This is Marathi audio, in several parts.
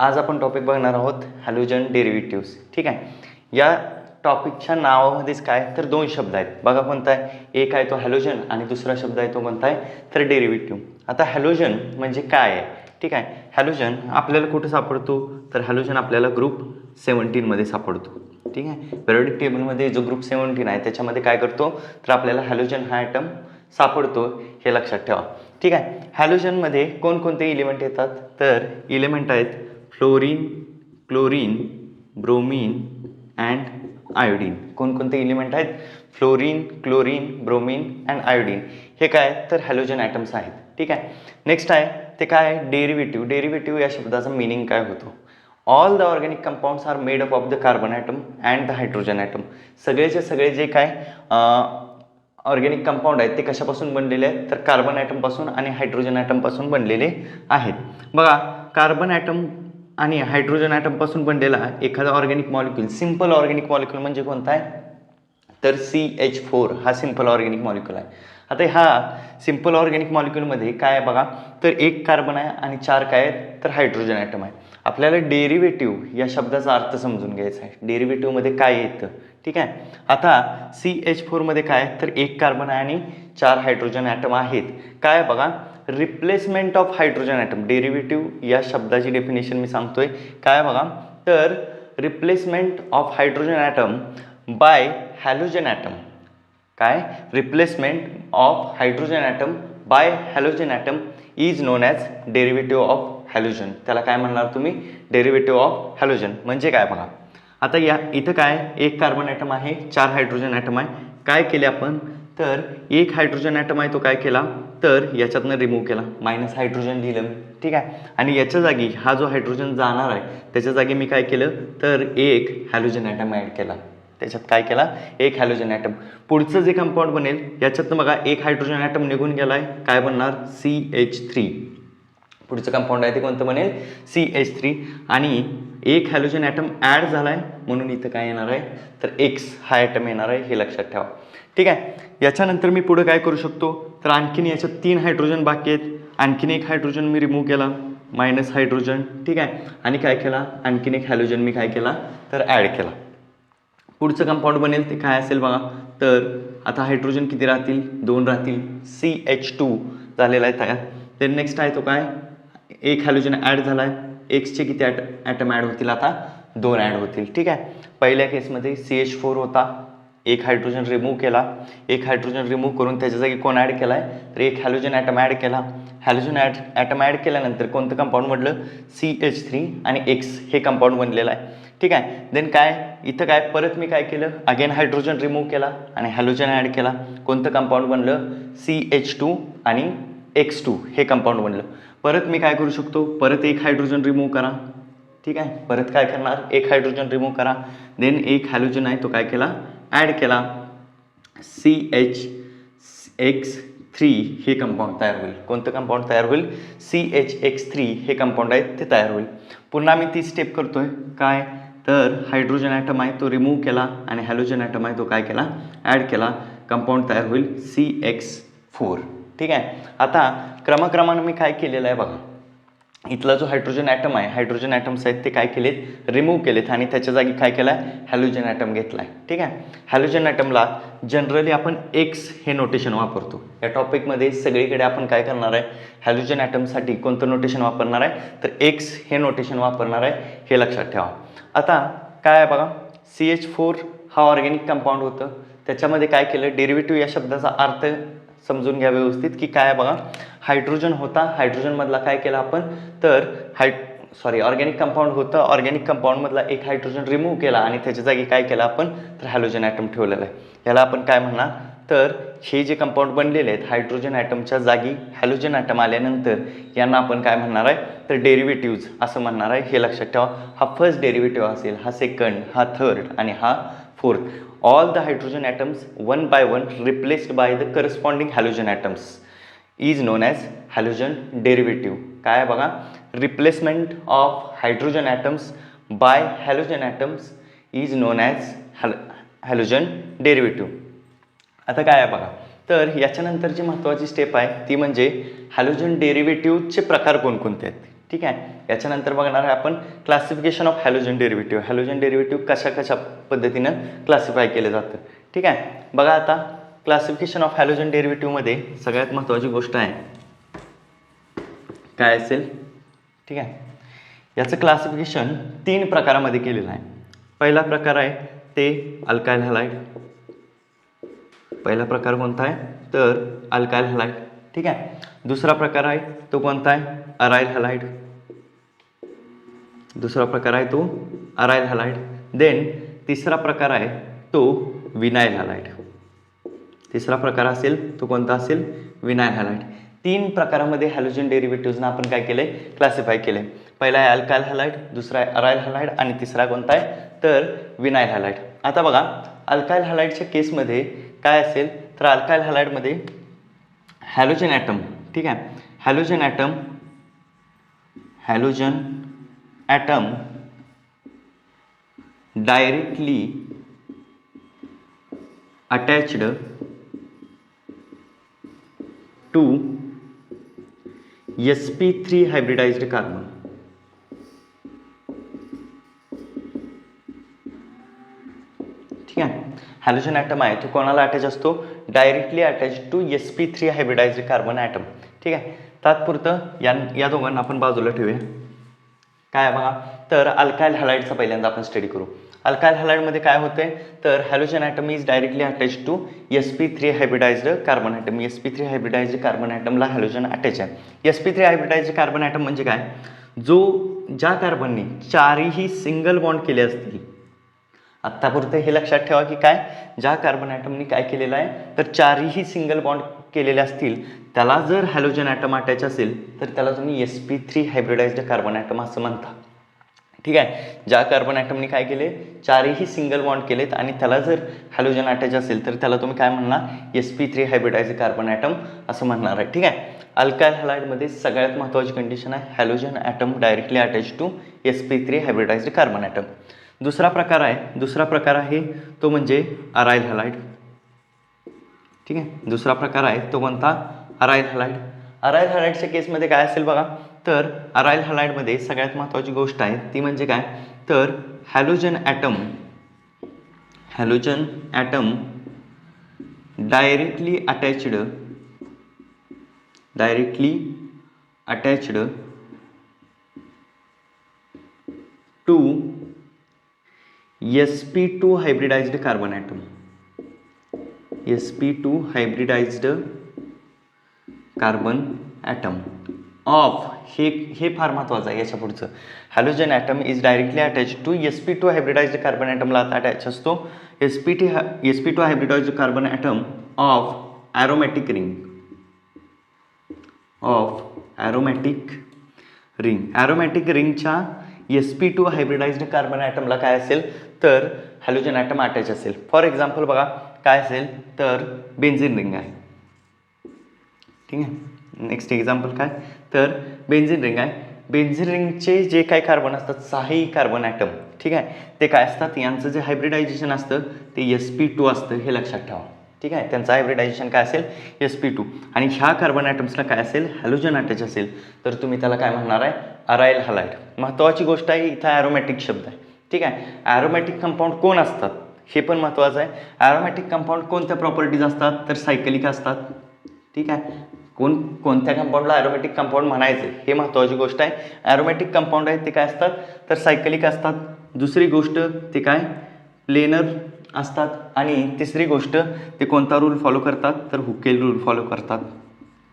आज आपण टॉपिक बघणार आहोत हॅलोजन डेरिव्हेटिव्ह्ज. ठीक आहे. या टॉपिकच्या नावामध्येच काय तर दोन शब्द आहेत बघा. कोणता आहे? एक आहे तो हॅलोजन आणि दुसरा शब्द आहे तो कोणता आहे तर डेरिव्हेटिव्ह. आता हॅलोजन म्हणजे काय आहे? ठीक आहे. हॅलोजन आपल्याला कुठं सापडतो तर हॅलोजन आपल्याला ग्रुप 17मध्ये सापडतो. ठीक आहे. पिरियोडिक टेबलमध्ये जो ग्रुप 17 आहे त्याच्यामध्ये काय करतो तर आपल्याला हॅलोजन हा ॲटम सापडतो, हे लक्षात ठेवा. ठीक आहे. हॅलोजनमध्ये कोणकोणते इलिमेंट येतात तर इलिमेंट आहेत fluorine, chlorine, bromine and iodine. कोणकोणते इलिमेंट आहेत? Fluorine, chlorine, bromine and iodine. हे काय तर हॅलोजन ॲटम्स आहेत. ठीक आहे. नेक्स्ट आहे ते काय आहे डेरिव्हेटिव्ह. डेरिव्हेटिव्ह या शब्दाचा मिनिंग काय होतो? All the organic compounds are made up of the carbon atom and the hydrogen atom. सगळेचे सगळे जे काय ऑर्गॅनिक कंपाऊंड आहेत ते कशापासून बनलेले आहेत तर कार्बन ॲटमपासून आणि हायड्रोजन ॲटमपासून बनलेले आहेत. बघा, कार्बन ॲटम आणि हायड्रोजन ॲटमपासून बनलेला एखादा organic molecule, simple organic molecule म्हणजे कोणता आहे तर CH4 हा सिंपल ऑर्गॅनिक मॉलिक्यूल आहे. आता हा सिंपल ऑर्गॅनिक मॉलिक्यूलमध्ये काय आहे बघा तर एक कार्बन आहे आणि 4 काय आहेत तर हायड्रोजन ॲटम आहे. आपल्याला डेरिव्हेटिव्ह या शब्दाचा अर्थ समजून घ्यायचा आहे. डेरिव्हेटिव्हमध्ये काय येतं? ठीक आहे. आता CH4मध्ये काय तर एक कार्बन आहे आणि 4 हायड्रोजन ॲटम आहेत. काय बघा replacement of hydrogen atom. Derivative या शब्दाची डेफिनेशन मी सांगतोय. काय बघा तर replacement of hydrogen atom by halogen atom. काय replacement of hydrogen atom by halogen atom is known as derivative of halogen. त्याला काय म्हणणार तुम्ही? Derivative of halogen. म्हणजे काय बघा, आता या इथं काय एक कार्बन ॲटम आहे, 4 हायड्रोजन ॲटम आहे. काय केले आपण तर एक हायड्रोजन ॲटम आहे तो काय केला तर याच्यातनं रिमूव्ह केला, मायनस हायड्रोजन लिहिलं मी. ठीक आहे. आणि याच्या जागी हा जो हायड्रोजन जाणार आहे त्याच्या जागी मी काय केलं तर एक हॅलोजन ॲटम ॲड केला. त्याच्यात काय केला एक हॅलोजन ॲटम. पुढचं जे कंपाऊंड बनेल याच्यातनं बघा एक हायड्रोजन ॲटम निघून गेला आहे, काय बनणार CH3. पुढचं कंपाऊंड आहे ते कोणतं बनेल CH3 आणि एक हॅलोजन ॲटम ॲड झाला आहे म्हणून इथं काय येणार आहे तर X हा ॲटम येणार आहे, हे लक्षात ठेवा. ठीक आहे. याच्यानंतर मी पुढं काय करू शकतो तर आणखीन याच्यात 3 हायड्रोजन बाकी आहेत. आणखीन एक हायड्रोजन मी रिमूव्ह केला, मायनस हायड्रोजन. ठीक आहे. आणि काय केला आणखीन एक हॅलोजन मी काय केला तर ॲड केला. पुढचं कंपाऊंड बनेल ते काय असेल बघा तर आता हायड्रोजन किती राहतील 2 राहतील. CH2 झालेला आहे तयार. तर नेक्स्ट आहे तो काय एक हॅलोजन ॲड झाला आहे. एक्सचे किती ॲटम ॲड होतील आता 2 ॲड होतील. ठीक आहे. पहिल्या केसमध्ये CH4 होता, एक हायड्रोजन रिमूव्ह केला, एक हायड्रोजन रिमूव्ह करून त्याच्या जागी कोण ॲड केला आहे तर एक हॅलोजन ॲटम ॲड केला. हॅलोजन ॲटम ॲड केल्यानंतर कोणतं कंपाऊंड म्हटलं CH3 आणि X हे कंपाऊंड बनलेलं आहे. ठीक आहे. देन काय इथं काय परत मी काय केलं अगेन हायड्रोजन रिमूव्ह केला आणि हॅलोजन ॲड केला. कोणतं कंपाऊंड बनलं CH2 आणि X2 हे कंपाऊंड बनलं. परत मी काय करू शकतो परत एक हायड्रोजन रिमूव्ह करा. ठीक आहे. परत काय करणार एक हायड्रोजन रिमूव्ह करा. देन एक हॅलोजन आहे तो काय केला ॲड केला. CHX3 हे कंपाऊंड तयार होईल. कोणतं कंपाऊंड तयार होईल CHX3 हे कंपाऊंड आहे ते तयार होईल. पुन्हा मी ती स्टेप करतोय काय तर हायड्रोजन ॲटम आहे तो रिमूव्ह केला आणि हॅलोजन ॲटम आहे तो काय केला ॲड केला. कंपाऊंड तयार होईल CX4. ठीक आहे. आता क्रमक्रमानं मी काय केलेलं आहे बघा, इथला जो हायड्रोजन ॲटम आहे हायड्रोजन ॲटम्स आहेत ते काय केलेत रिमूव्ह केलेत आणि त्याच्या जागी काय केलं आहे हॅलोजन ॲटम घेतला आहे. ठीक आहे. हॅलोजन ॲटमला जनरली आपण X हे नोटेशन वापरतो. या टॉपिकमध्ये सगळीकडे आपण काय करणार आहे हॅलोजन ॲटमसाठी कोणतं नोटेशन वापरणार आहे तर X हे नोटेशन वापरणार आहे, हे लक्षात ठेवा. आता काय आहे बघा CH4 हा ऑर्गॅनिक कंपाऊंड होतं. त्याच्यामध्ये काय केलं डेरिव्हेटिव्ह या शब्दाचा अर्थ समजून घ्या व्यवस्थित की काय बघा हायड्रोजन होता, हायड्रोजनमधला काय केला आपण तर ऑर्गॅनिक कंपाऊंड होतं, ऑर्गॅनिक कंपाऊंडमधला एक हायड्रोजन रिमूव्ह केला आणि त्याच्या जागी काय केलं आपण तर हॅलोजन ॲटम ठेवलेलं आहे. याला आपण काय म्हणणार तर हे जे कंपाऊंड बनलेले आहेत हायड्रोजन ॲटमच्या जागी हॅलोजन ॲटम आल्यानंतर यांना आपण काय म्हणणार आहे तर डेरिव्हेटिव्ह्ज असं म्हणणार आहे, हे लक्षात ठेवा. हा फर्स्ट डेरिव्हेटिव्ह असेल, हा सेकंड, हा थर्ड आणि हा fourth. All the hydrogen atoms one by one replaced by the corresponding halogen atoms is known as halogen derivative. काय आहे बघा replacement of hydrogen atoms by halogen atoms is known as halogen derivative. आता काय आहे बघा तर याच्यानंतरची महत्त्वाची स्टेप आहे ती म्हणजे हॅलोजन डेरिव्हेटिव्हचे प्रकार कोणकोणते आहेत. ठीक आहे. याच्यानंतर बघणार आहे आपण classification of halogen derivative. Halogen derivative कशा कशा पद्धतीनं क्लासिफाय केलं जातं. ठीक आहे. बघा आता क्लासिफिकेशन ऑफ हॅलोजन डेरिव्हेटिव्हमध्ये सगळ्यात महत्त्वाची गोष्ट आहे काय असेल. ठीक आहे. याचं क्लासिफिकेशन 3 प्रकारामध्ये केलेलं आहे. पहिला प्रकार आहे ते अल्काइल हॅलाइड. पहिला प्रकार कोणता आहे तर अल्काइल हॅलाइड. ठीक आहे. दुसरा प्रकार आहे तो कोणता आहे अराइल हॅलाइड. दुसरा प्रकार आहे तो अराइल हॅलाइड. देन तिसरा प्रकार आहे तो विनाइल हॅलाइड. तिसरा प्रकार असेल तो कोणता असेल विनाइल हॅलाइड. 3 प्रकारामध्ये हॅलोजन डेरिव्हेटिव्हजना आपण काय केलंय क्लासिफाय केलंय. पहिला आहे अल्काइल हॅलाइड, दुसरा आहे अराइल हॅलाइड आणि तिसरा कोणता आहे तर विनाइल हॅलाइड. आता बघा अल्काइल हॅलाइडच्या केसमध्ये काय असेल तर अल्काइल हॅलाइडमध्ये हॅलोजन ॲटम. ठीक आहे. Halogen atom directly attached to sp3 hybridised carbon. ठीक आहे. हॅलोजन ॲटम आहे तो कोणाला अटॅच असतो directly attach to sp3 hybridised carbon atom. ठीक आहे. तात्पुरतं या दोघांना आपण बाजूला ठेवूया. काय बघा तर अल्काइल हॅलाइडचा पहिल्यांदा आपण स्टडी करू. अल्काइल हॅलाइडमध्ये काय होते तर halogen atom is directly attach to sp3 hybridised carbon atom. sp3 hybridised carbon ॲटमला हॅलोजन अटॅच आहे. sp3 हायब्रिडाइज्ड कार्बन ॲटम म्हणजे काय ज्या कार्बनने 4ही सिंगल बॉन्ड केले असतील. आत्तापुरतं हे लक्षात ठेवा की काय ज्या कार्बन ॲटमनी काय केलेलं आहे तर 4ही सिंगल बॉन्ड केलेले असतील त्याला जर हॅलोजन ॲटम अटॅच असेल तर त्याला तुम्ही sp3 हायब्रिडाइज्ड कार्बन ॲटम असं म्हणता. ठीक आहे. ज्या कार्बन ॲटमनी काय केले 4ही सिंगल बॉन्ड केलेत आणि त्याला जर हॅलोजन अटॅच असेल तर त्याला तुम्ही काय म्हणणार sp3 हायब्रिडाइज्ड कार्बन ॲटम असं म्हणणार आहे. ठीक आहे. अल्काइल हॅलाइडमध्ये सगळ्यात महत्त्वाची कंडिशन आहे halogen atom directly attach to sp3 hybridised carbon atom. दुसरा प्रकार आहे तो म्हणजे अराइल हॅलाइड. ठीक आहे. दुसरा प्रकार आहे तो कोणता अराइल हॅलाइड. अराइल हॅलाइडच्या केसमध्ये काय असेल बघा तर अराइल हॅलाइडमध्ये सगळ्यात महत्त्वाची गोष्ट आहे ती म्हणजे काय तर halogen atom directly attached to sp2 hybridised carbon atom. sp2 hybridised carbon atom of हे फार महत्त्वाचं आहे याच्या पुढचं. Halogen atom is directly attach to sp2 hybridised carbon ॲटमला आता अटॅच असतो sp2 hybridised carbon atom of aromatic ring. Aromatic रिंगच्या sp2 हायब्रिडाइज्ड कार्बन ॲटमला काय असेल तर हॅलोजन ॲटम अटॅच असेल. फॉर एक्झाम्पल बघा काय असेल तर बेन्झीन रिंग आहे. ठीक आहे. नेक्स्ट एक्झाम्पल काय तर बेन्झीन रिंग आहे. बेन्झीन रिंगचे जे काही कार्बन असतात 6ही कार्बन ॲटम ठीक आहे ते काय असतात यांचं जे हायब्रिडायझेशन असतं ते sp2 असतं हे लक्षात ठेवा. ठीक आहे. त्यांचं हायब्रिडायझेशन काय असेल sp2 आणि ह्या कार्बन ॲटम्सला काय असेल हॅलोजन अटॅच असेल तर तुम्ही त्याला काय म्हणणार आहे अराइल हॅलाइड. महत्त्वाची गोष्ट आहे इथं ॲरोमॅटिक शब्द आहे. ठीक आहे. ॲरोमॅटिक कंपाऊंड कोण असतात हे पण महत्त्वाचं आहे. ॲरोमॅटिक कंपाऊंड कोणत्या प्रॉपर्टीज असतात तर सायकलिक असतात. ठीक आहे. कोणत्या कंपाऊंडला ॲरोमॅटिक कंपाऊंड म्हणायचं हे महत्त्वाची गोष्ट आहे. ॲरोमॅटिक कंपाऊंड आहेत ते काय असतात तर सायकलिक असतात. दुसरी गोष्ट ते काय प्लेनर असतात आणि तिसरी गोष्ट ते कोणता रूल फॉलो करतात तर हुकेल रूल फॉलो करतात.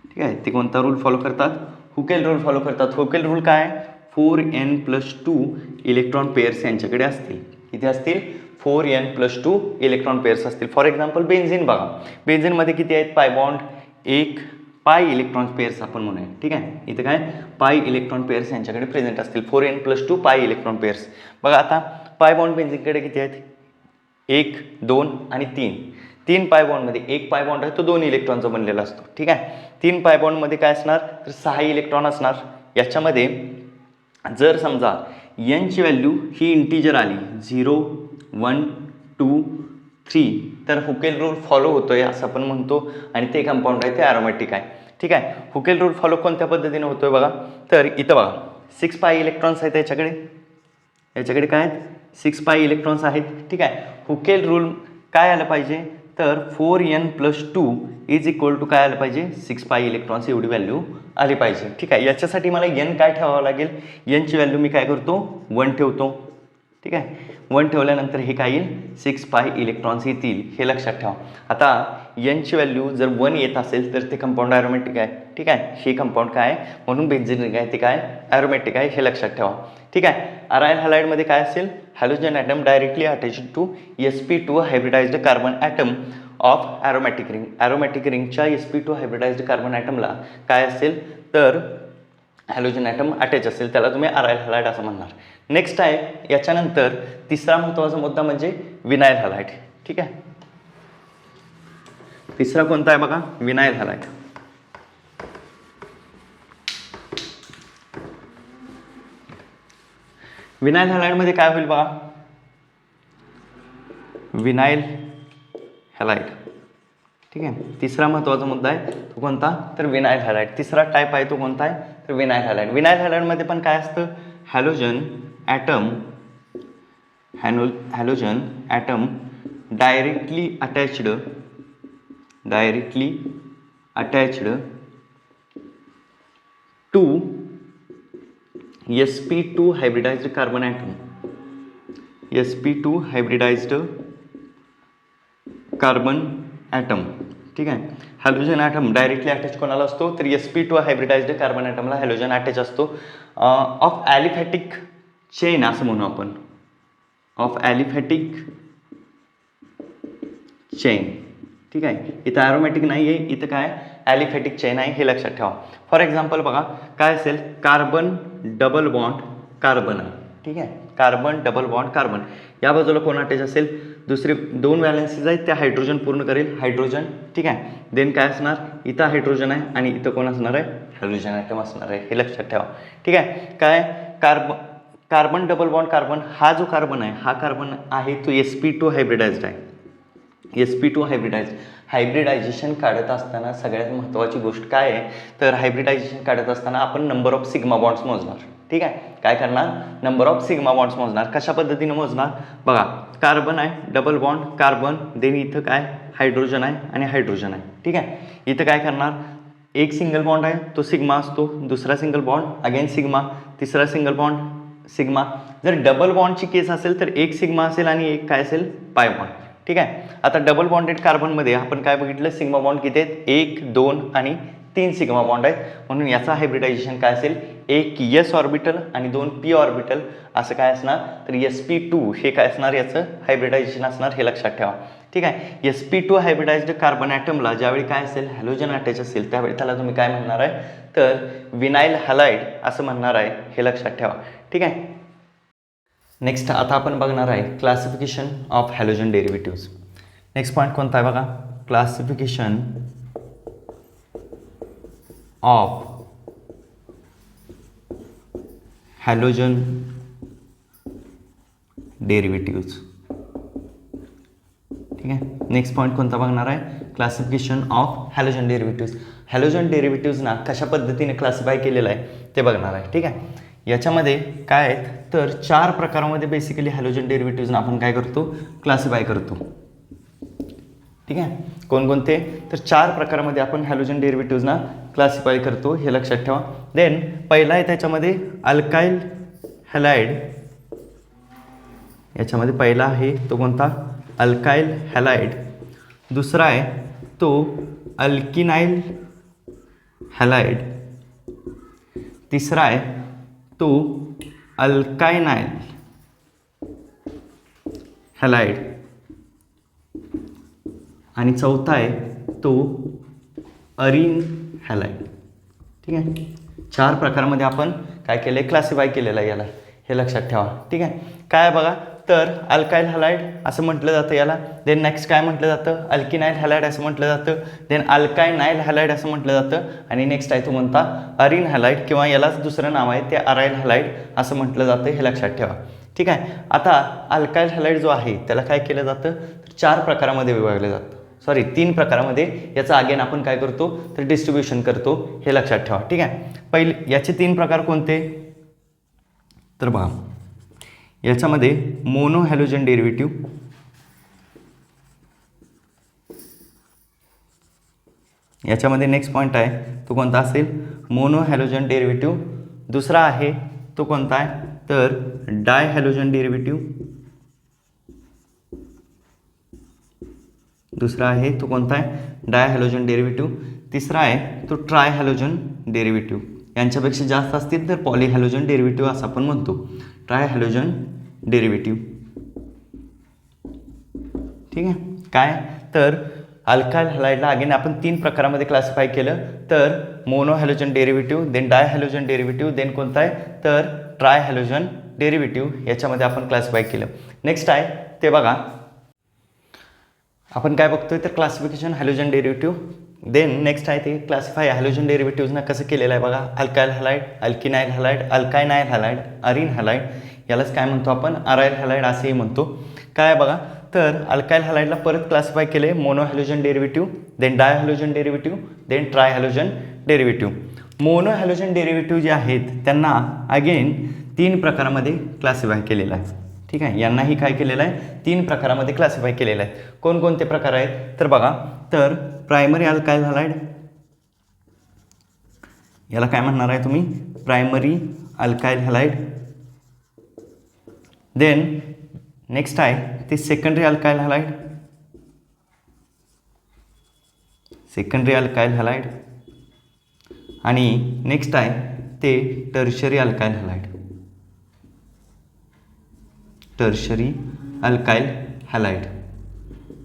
ठीक आहे. ते कोणता रूल फॉलो करतात हुकेल रूल फॉलो करतात. हुकेल रूल काय 4n+2 इलेक्ट्रॉन पेअर्स यांच्याकडे असतील. किती असतील 4n+2 इलेक्ट्रॉन पेअर्स असतील. फॉर एक्झाम्पल बेन्झीन बघा बेन्झीनमध्ये किती आहेत पाय बॉन्ड एक पाय इलेक्ट्रॉन पेअर्स आपण म्हणूया. ठीक आहे. इथं काय पाय इलेक्ट्रॉन पेअर्स यांच्याकडे प्रेझेंट असतील 4n+2 पाय इलेक्ट्रॉन पेअर्स. बघा आता पाय बॉन्ड बेन्झीनकडे किती आहेत 1 2 आणि 3 पाय बॉन्डमध्ये एक पाय बॉन्ड आहे तो 2 इलेक्ट्रॉनचा बनलेला असतो. ठीक आहे. 3 पाय बॉन्डमध्ये काय असणार तर 6 इलेक्ट्रॉन असणार. याच्यामध्ये जर समजा n ची व्हॅल्यू ही इंटीजर आली 0 1 2 3 तर हुकेल रूल फॉलो होतोय असं आपण म्हणतो आणि ते कंपाऊंड आहे ते ॲरोमॅटिक आहे. ठीक आहे. हुकेल रूल फॉलो कोणत्या पद्धतीने होतोय बघा तर इथं बघा 6 पाय इलेक्ट्रॉन्स आहेत याच्याकडे काय आहेत 6 पाय इलेक्ट्रॉन्स आहेत. ठीक आहे. हुकेल रूल काय आलं पाहिजे तर 4n+2 इज इक्वल टू काय आलं पाहिजे 6 पाय इलेक्ट्रॉन्स एवढी व्हॅल्यू आली पाहिजे. ठीक आहे. याच्यासाठी मला n काय ठेवावं लागेल, nची व्हॅल्यू मी काय करतो 1 ठेवतो. ठीक आहे. 1 ठेवल्यानंतर हे काय येईल 6 पाय इलेक्ट्रॉन्स येतील हे लक्षात ठेवा. आता nची व्हॅल्यू जर 1 येत असेल तर ते कंपाऊंड ॲरोमॅटिक आहे. ठीक आहे. हे कंपाऊंड काय आहे म्हणून बेन्झीन आहे ते काय ॲरोमॅटिक आहे हे लक्षात ठेवा. ठीक आहे. अरायल हॅलाइडमध्ये काय असेल halogen atom directly attached to sp2 hybridised carbon atom of aromatic ring. Aromatic रिंगच्या sp2 हायब्रिडाइज्ड कार्बन ॲटमला काय असेल तर हॅलोजन ॲटम अटॅच असेल त्याला तुम्ही अरायल हॅलाइड असं म्हणणार. नेक्स्ट आहे याच्यानंतर तिसरा महत्त्वाचा मुद्दा म्हणजे विनाइल हॅलाइड. ठीक आहे. तिसरा कोणता आहे बघा विनाइल हॅलाइड. विनाइल हॅलाइडमध्ये काय होईल बघा विनाइल हॅलाइड. ठीक आहे. तिसरा महत्त्वाचा मुद्दा आहे तो कोणता तर विनाइल हॅलाइड. तिसरा टाईप आहे तो कोणता आहे तर विनाइल हॅलाइड. विनाइल हॅलाइडमध्ये पण काय असतं halogen atom directly attached to sp2 hybridised carbon atom. sp2 hybridised carbon atom. ठीक आहे. हॅलोजन ॲटम डायरेक्टली अटॅच कोणाला असतो तर sp2 हायब्रिडाइज्ड कार्बन ॲटमला हॅलोजन अटॅच असतो ऑफ ॲलिफॅटिक चेन असं म्हणू आपण. Of aliphatic chain. ठीक आहे. इथं ॲरोमॅटिक नाही आहे इथं काय ॲलिफॅटिक चेन आहे हे लक्षात ठेवा. फॉर एक्झाम्पल बघा काय असेल कार्बन डबल बॉन्ड कार्बन आहे. ठीक आहे. कार्बन डबल बॉन्ड कार्बन या बाजूला कोण अटॅच असेल दुसरे 2 व्हॅलेन्सीज आहेत त्या हायड्रोजन पूर्ण करेल हायड्रोजन. ठीक आहे. देन काय असणार इथं हायड्रोजन आहे आणि इथं कोण असणार आहे हॅलोजन ॲटम असणार आहे हे लक्षात ठेवा. ठीक आहे. काय कार्बन डबल बॉन्ड कार्बन हा जो कार्बन आहे हा कार्बन आहे तो sp2 हायब्रिडाइज्ड आहे. sp2 हायब्रिडायझेशन काढत असताना सगळ्यात महत्त्वाची गोष्ट काय आहे तर हायब्रिडायझेशन काढत असताना आपण नंबर ऑफ सिग्मा बॉन्ड्स मोजणार. ठीक आहे. काय करणार नंबर ऑफ सिग्मा बॉन्ड्स मोजणार. कशा पद्धतीने मोजणार बघा कार्बन आहे डबल बॉन्ड कार्बन देन इथं काय हायड्रोजन आहे आणि हायड्रोजन आहे. ठीक आहे. इथं काय करणार एक सिंगल बॉन्ड आहे तो सिग्मा असतो, दुसरा सिंगल बॉन्ड अगेन सिग्मा, तिसरा सिंगल बॉन्ड सिग्मा. जर डबल बॉन्डची केस असेल तर एक सिग्मा असेल आणि एक काय असेल पाय बॉन्ड. ठीक आहे. आता डबल बॉन्डेड कार्बनमध्ये आपण काय बघितलं सिग्मा बॉन्ड किती आहेत 1 2 आणि 3 सिग्मा बॉन्ड आहेत म्हणून याचा हायब्रिडायझेशन काय असेल एक s ऑर्बिटल आणि 2 p ऑर्बिटल असं काय असणार तर sp2 हे काय असणार याचं हायब्रिडायझेशन असणार हे लक्षात ठेवा. ठीक आहे. sp2 हायब्रिडाइज्ड कार्बन ॲटमला ज्यावेळी काय असेल हॅलोजन अटॅच असेल त्यावेळी त्याला तुम्ही काय म्हणणार आहे तर विनाइल हॅलाइड असं म्हणणार आहे हे लक्षात ठेवा. ठीक आहे. नेक्स्ट आता आपण बघणार आहे classification of halogen derivatives. Next point कोणता आहे बघा क्लासिफिकेशन ऑफ हॅलोजन डेरिव्हेटिव्ह्ज. ठीक आहे. नेक्स्ट पॉईंट कोणता बघणार आहे classification of halogen derivatives. Halogen डेरिव्हेटिव्ह्जना कशा पद्धतीने क्लासिफाय केलेलं आहे ते बघणार आहे. ठीक आहे. याच्यामध्ये काय आहेत तर 4 प्रकारामध्ये बेसिकली हॅलोजन डेरिव्हेटिव्ह्जना आपण काय करतो क्लासिफाय करतो. ठीक आहे. कोणकोणते तर 4 प्रकारामध्ये आपण हॅलोजन डेरिव्हेटिव्ह्जना क्लासिफाय करतो हे लक्षात ठेवा. देन पहिला आहे त्याच्यामध्ये अल्काइल हॅलाइड. याच्यामध्ये पहिला आहे तो कोणता अल्काइल हॅलाइड. दुसरा आहे तो अल्किनाइल हॅलाइड. तिसरा आहे तो अल्कायनाइल हॅलाइड आणि चौथा आहे तो अरिन हॅलाइड. ठीक आहे. 4 प्रकारामध्ये आपण काय केलं आहे क्लासिफाय केलेलं आहे याला हे लक्षात ठेवा. ठीक आहे. काय बघा तर अल्काइल हॅलाइड असं म्हटलं जातं याला. देन नेक्स्ट काय म्हटलं जातं अल्किनाइल हॅलाइड असं म्हटलं जातं. देन अल्कायनाइल हॅलाइड असं म्हटलं जातं आणि नेक्स्ट आहे तो म्हणता अरिन हॅलाइड किंवा यालाच दुसरं नाव आहे ते अराइल हॅलाइड असं म्हटलं जातं हे लक्षात ठेवा. ठीक आहे. आता अल्काइल हॅलाइड जो आहे त्याला काय केलं जातं तर 4 प्रकारामध्ये विभागलं जातं 3 प्रकारामध्ये. याचं अगेन आपण काय करतो तर डिस्ट्रीब्युशन करतो हे लक्षात ठेवा. ठीक आहे. पहिले याचे 3 प्रकार कोणते तर बघा याच्यामध्ये मोनो हॅलोजन डेरिव्हेटिव्ह, याच्यामध्ये नेक्स्ट पॉईंट आहे तो कोणता असेल, मोनो हॅलोजन डेरिव्हेटिव्ह. दुसरा आहे तो कोणता आहे तर डाय हॅलोजन डेरिव्हेटिव्ह. दुसरा आहे तो कोणता आहे डाय हॅलोजन डेरिव्हेटिव्ह. तिसरा आहे तो ट्राय हॅलोजन डेरिव्हेटिव्ह. यांच्यापेक्षा जास्त असतील तर पॉली हॅलोजन डेरिव्हेटिव्ह असं आपण म्हणतो. Try halogen derivative. ठीक आहे. काय तर अल्काइल हॅलाइडला अगेन आपण 3 प्रकारामध्ये क्लासिफाय केलं, तर mono halogen derivative, then di halogen derivative, then कोणता आहे तर ट्राय हॅलोजन डेरिव्हेटिव्ह याच्यामध्ये आपण क्लासिफाय केलं. नेक्स्ट आहे ते बघा आपण काय बघतोय तर classification halogen derivative. Then next आहे ते क्लासिफाय हॅलोजन डेरिव्हेटिव्हजना कसं केलेलं आहे बघा. Alkyl halide, alkenyl halide, alkynyl halide, arene halide, यालाच काय म्हणतो आपण अराइल हॅलाइड असेही म्हणतो. काय बघा तर अल्काइल हॅलाइडला परत क्लासिफाय केले mono halogen derivative, then di halogen derivative, then tri halogen derivative. Mono halogen derivative जे आहेत त्यांना अगेन 3 प्रकारामध्ये क्लासिफाय केलेलं आहे. ठीक आहे. यांनाही काय केलेलं आहे 3 प्रकारामध्ये क्लासिफाय केलेलं आहे. कोणकोणते प्रकार आहेत तर बघा तर प्रायमरी अल्काइल हॅलाइड, याला काय म्हणणार आहे तुम्ही primary alkyl halide. Then next आहे ते secondary alkyl halide, secondary alkyl halide. आणि नेक्स्ट आहे ते tertiary alkyl halide, tertiary alkyl halide.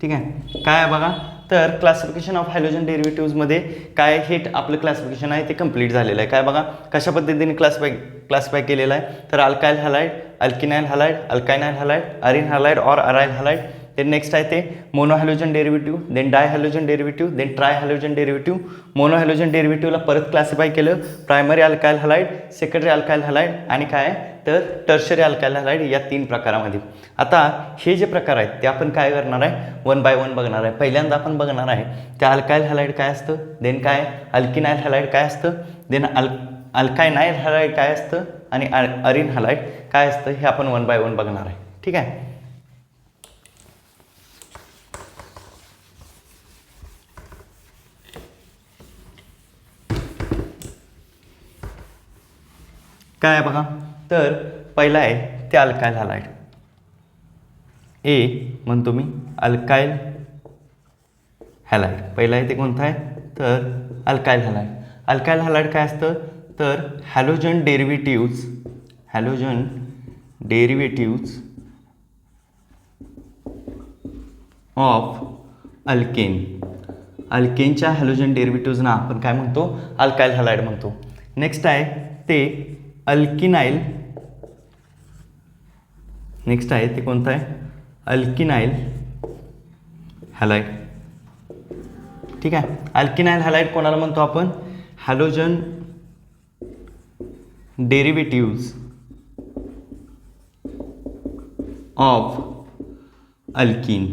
ठीक आहे. काय आहे बघा तर क्लासिफिकेशन ऑफ हॅलोजन डेरिव्हेटिव्हजमध्ये काय हे आपलं क्लासिफिकेशन आहे ते कंप्लीट झालेलं आहे. काय बघा कशा पद्धतीने क्लासिफाय केलेलं आहे तर alkyl halide, alkenyl halide, alkynyl halide, arene halide और अराइल हॅलाइड. देन नेक्स्ट आहे ते mono halogen derivative, then di halogen derivative, then tri halogen derivative. Mono halogen डेरिव्हेटिव्हला परत क्लासिफाय केलं primary alkyl halide, secondary alkyl halide आणि काय तर टर्शरी अल्काइल हॅलाइड या 3 प्रकारामध्ये. आता हे जे प्रकार आहेत ते आपण काय करणार आहे 1 बाय 1 बघणार आहे. पहिल्यांदा आपण बघणार आहे त्या अल्काइल हॅलाइड काय असतं, देन काय अल्किनाइल हॅलाइड काय असतं, देन अल्कायनाइल हॅलाइड काय असतं आणि अरिन हॅलाइड काय असतं हे आपण 1 बाय 1 बघणार आहे. ठीक आहे. काय आहे बघा तर पहिला आहे ते अल्काइल हॅलाइड. म्हणतो मी अल्काइल हॅलाइड. पहिला आहे ते कोणतं आहे तर अल्काइल हॅलाइड. अल्काइल हॅलाइड काय असतं तर halogen derivatives, halogen derivatives of alkane. अल्केनच्या हॅलोजन डेरिव्हेटिव्हजना आपण काय म्हणतो अल्काइल हॅलाइड म्हणतो. नेक्स्ट आहे ते अल्किनाइल, नेक्स्ट आहे ते कोणतं आहे अल्किनाइल हॅलाइड. ठीक आहे. अल्किनाइल हॅलाइड कोणाला म्हणतो आपण हॅलोजन डेरिव्हेटिव्हज ऑफ अल्किन.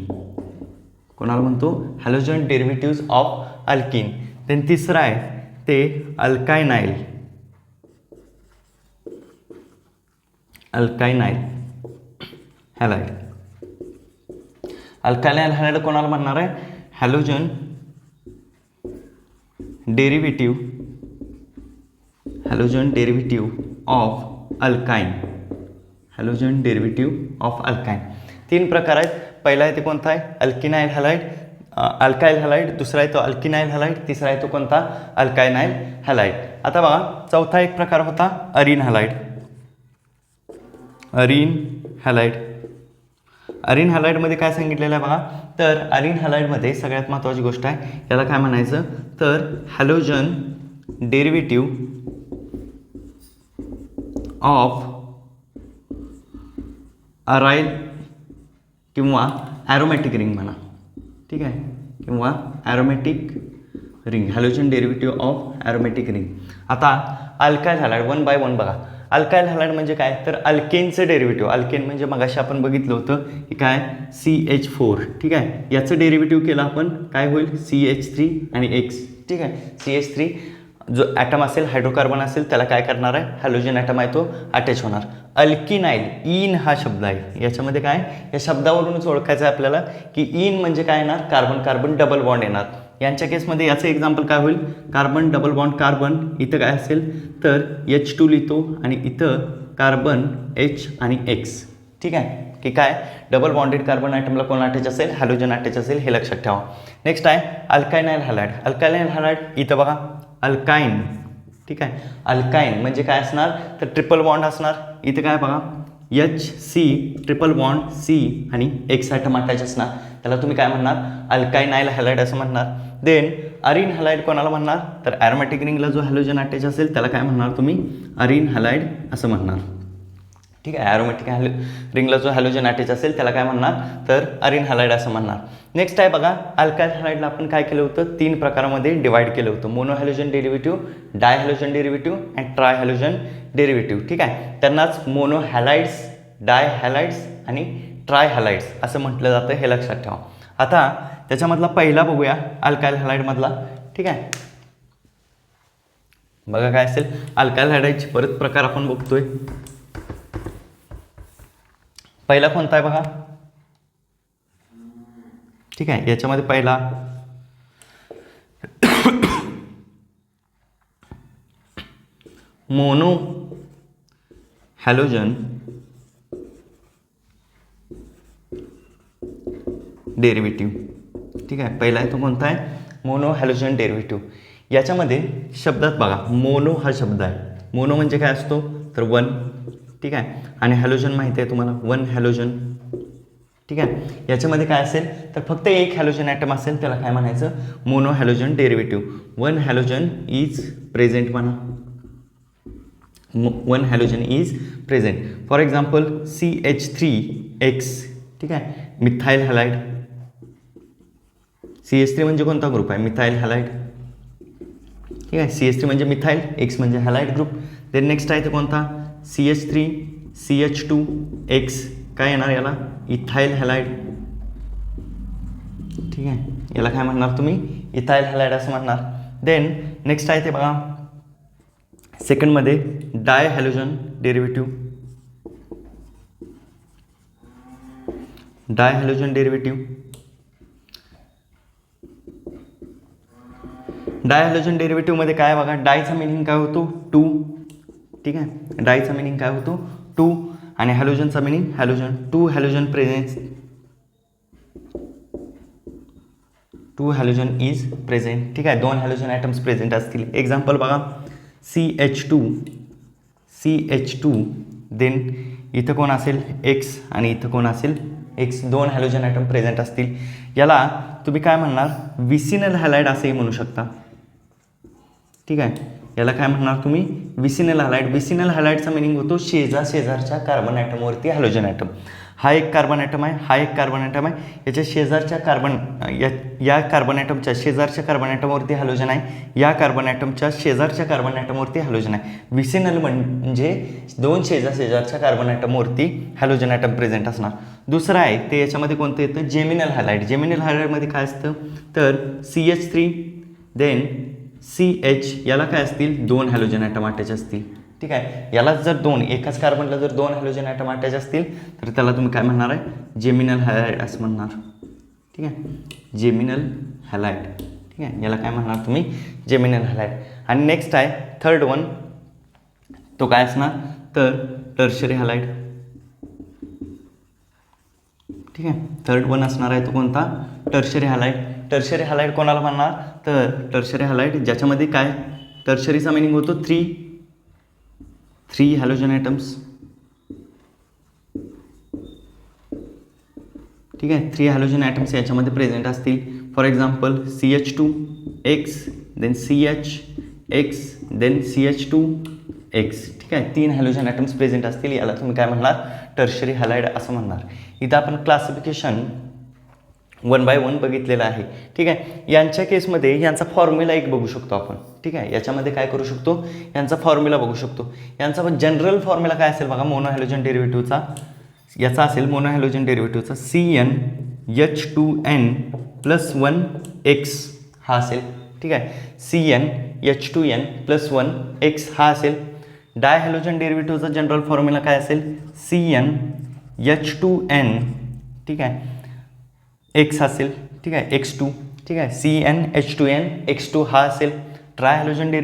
कोणाला म्हणतो halogen derivatives of alkene. Then तिसरा आहे ते अल्कायनाइल, अल्कायनाइल हॅलाइड. अल्कायनाइल हॅलाइड कोणाला म्हणणार आहे halogen derivative, halogen derivative of alkyne, halogen derivative of alkyne. 3 प्रकार आहेत. पहिला आहे ते कोणता आहे अल्किनाइल हॅलाइड, अल्काइल हॅलाइड. दुसरा आहे तो अल्किनाइल हॅलाइड. तिसरा आहे तो कोणता अल्कायनाइल हॅलाइड. आता बघा चौथा एक प्रकार होता अरिन हॅलाइड, अरिन हॅलाइड. अरिन हॅलाइडमध्ये काय सांगितलेलं आहे बघा तर अरिन हॅलाइडमध्ये सगळ्यात महत्त्वाची गोष्ट आहे याला काय म्हणायचं तर हॅलोजन डेरिव्हेटिव्ह ऑफ अराइल किंवा ॲरोमॅटिक रिंग म्हणा. ठीक आहे. किंवा aromatic ring, halogen derivative of aromatic ring. आता अल्काइल हॅलाइड 1 बाय 1 बघा. अल्काइल हॅलाइड म्हणजे काय तर अल्केनचं डेरिव्हेटिव्ह. अल्केन म्हणजे मगाशी आपण बघितलं होतं की काय CH4. ठीक आहे. याचं डेरिव्हेटिव्ह केलं आपण काय होईल CH3 आणि X. ठीक आहे. CH3 जो ॲटम असेल हायड्रोकार्बन असेल त्याला काय करणार आहे, हॅलोजन ॲटम आहे तो अटॅच होणार. अल्किनाइल, इन हा शब्द आहे, याच्यामध्ये काय या शब्दावरूनच ओळखायचं आहे आपल्याला की इन म्हणजे काय येणार, कार्बन कार्बन डबल बॉन्ड येणार. यांच्या केसमध्ये याचं एक्झाम्पल काय होईल, कार्बन डबल बॉन्ड कार्बन, इथं काय असेल तर H2 लिहितो आणि इथं कार्बन H आणि X. ठीक आहे की काय डबल बॉन्डेड कार्बन ॲटमला कोण अटॅच असेल, हॅलोजन अटॅच असेल, हे लक्षात ठेवा. नेक्स्ट आहे अल्कायनाइल हॅलाइड. अल्कायनाइल हॅलाइड इथं बघा अल्काइन. ठीक आहे, अल्काइन म्हणजे काय असणार तर ट्रिपल बॉन्ड असणार. इथं काय बघा HC ट्रिपल बॉन्ड C आणि X ॲटम अटॅच असणार, त्याला तुम्ही काय म्हणणार अल्कायनाइल हॅलाइड असं म्हणणार. देन अरिन हॅलाइड कोणाला म्हणणार तर ॲरोमॅटिक रिंगला जो हॅलोजन अटॅच असेल त्याला काय म्हणणार तुम्ही अरिन हॅलाइड असं म्हणणार. ठीक आहे, ॲरोमॅटिक रिंगला जो हॅलोजन अटॅच असेल त्याला काय म्हणणार तर अरिन हॅलाइड असं म्हणणार. नेक्स्ट आहे बघा अल्काइल हॅलाइडला आपण काय केलं होतं, 3 प्रकारामध्ये डिवाइड केलं होतं, mono halogen derivative, di halogen derivative and tri halogen derivative. ठीक आहे, त्यांनाच मोनो हॅलाइड्स, डाय हॅलाइड्स आणि ट्राय हॅलाइड्स असं म्हटलं जातं, हे लक्षात ठेवा. आता त्याच्यामधला पहिला बघूया अल्काइल हॅलाइडमधला. ठीक आहे, बघा काय असेल अल्काइल हॅलाइडचे परत प्रकार आपण बघतोय. पहिला कोणता आहे बघा, ठीक आहे, याच्यामध्ये पहिला मोनो हॅलोजन डेरिव्हेटिव्ह. ठीक आहे, पहिला आहे तो कोणता आहे मोनो हॅलोजन डेरिव्हेटिव्ह. याच्यामध्ये शब्दात बघा मोनो हा शब्द आहे, मोनो म्हणजे काय असतो तर 1. ठीक आहे, आणि हॅलोजन माहिती आहे तुम्हाला 1 हॅलोजन. ठीक आहे, याच्यामध्ये काय असेल तर फक्त एक हॅलोजन ॲटम असेल त्याला काय म्हणायचं mono halogen derivative. 1 halogen is present म्हणा, 1 halogen is present. For example CH3X. ठीक आहे, मिथाइल हॅलाइड. CH3 म्हणजे कोणता ग्रुप आहे, मिथाइल हॅलाइड. ठीक आहे, CH3 म्हणजे मिथाइल, X म्हणजे हॅलाइड ग्रुप. देन नेक्स्ट आहे ते कोणता CH3 CH2X काय येणार याला इथाइल हॅलाइड. ठीक आहे, याला काय म्हणणार तुम्ही इथाइल हॅलाइड असं म्हणणार. देन नेक्स्ट आहे ते बघा सेकंडमध्ये डाय halogen derivative. Di halogen derivative, di halogen डेरिव्हेटिव्हमध्ये काय बघा डायचा मिनिंग काय होतो 2. ठीक आहे, डायचा मिनिंग काय होतो 2 आणि हॅलोजनचा meaning halogen. 2 halogen present, 2 halogen is present. ठीक आहे, 2 हॅलोजन ॲटम्स प्रेझेंट असतील. एक्झाम्पल बघा CH2. देन इथं कोण असेल X आणि इथं कोण असेल X. 2 हॅलोजन ॲटम प्रेझेंट असतील. याला तुम्ही काय म्हणणार विसिनल हॅलाइड असंही म्हणू शकता. ठीक आहे, याला काय म्हणणार तुम्ही विसिनल हॅलाइड. विसिनल हॅलाइडचा मिनिंग होतो शेजारच्या कार्बन ॲटमवरती हॅलोजन ॲटम. हा एक कार्बन ॲटम आहे, हा एक कार्बन ॲटम आहे, याच्या शेजारच्या या कार्बन ॲटमच्या शेजारच्या कार्बन ॲटमवरती हॅलोजन आहे, या कार्बन ॲटमच्या शेजारच्या कार्बन ॲटमवरती हॅलोजन आहे. विसिनल म्हणजे 2 शेजारच्या कार्बन ॲटमवरती हॅलोजन ॲटम प्रेझेंट असणार. दुसरं आहे ते याच्यामध्ये कोणतं येतं जेमिनल हॅलाइड. जेमिनल हॅलाइडमध्ये काय असतं तर CH3 देन CH याला काय असतील 2 हॅलोजन ॲटम अटॅच असतील. ठीक आहे, याला जर एकाच कार्बनला जर 2 हॅलोजन ॲटम अटॅच असतील तर त्याला तुम्ही काय म्हणणार आहे जेमिनल हॅलाइड असं म्हणणार. ठीक आहे, जेमिनल हॅलाइड. ठीक आहे, याला काय म्हणणार तुम्ही जेमिनल हॅलाइड. आणि नेक्स्ट आहे थर्ड वन, तो काय असणार तर टर्शरी हॅलाइड. ठीक आहे, थर्ड वन असणार आहे तो कोणता टर्शरी हॅलाइड. टर्शरी हॅलाइड कोणाला म्हणणार तर टर्शरी हॅलाइड ज्याच्यामध्ये काय टर्शरीचा मिनिंग होतो 3 हॅलोजन ॲटम्स. ठीक आहे, 3 हॅलोजन ॲटम्स याच्यामध्ये प्रेझेंट असतील. For example CH2X then CHX then CH2X. ठीक आहे, 3 हॅलोजन ॲटम्स प्रेझेंट असतील, याला तुम्ही काय म्हणणार टर्शरी हॅलाइड असं म्हणणार. इथं आपण क्लासिफिकेशन 1 बाय 1 बघितलेलं आहे. ठीक आहे, यांच्या केसमध्ये यांचा फॉर्म्युला एक बघू शकतो आपण. ठीक आहे, याच्यामध्ये काय करू शकतो यांचा फॉर्म्युला बघू शकतो. यांचा पण जनरल फॉर्म्युला काय असेल बघा मोनो हॅलोजन डेरिव्हेटिव्हचा. याचा असेल मोनो हॅलोजन डेरिव्हेटिव्हचा CnH2n+1x हा असेल. ठीक आहे, CnH2n+1x H2N प्लस 1 एक्स हा असेल. डाय हॅलोजन डेरिव्हेटिव्हचा जनरल फॉर्म्युला काय असेल, CN H2N, ठीक आहे, एक्स असेल, ठीक आहे, X2, ठीक आहे, CN H2N X2 हा असेल. Try halogen derivative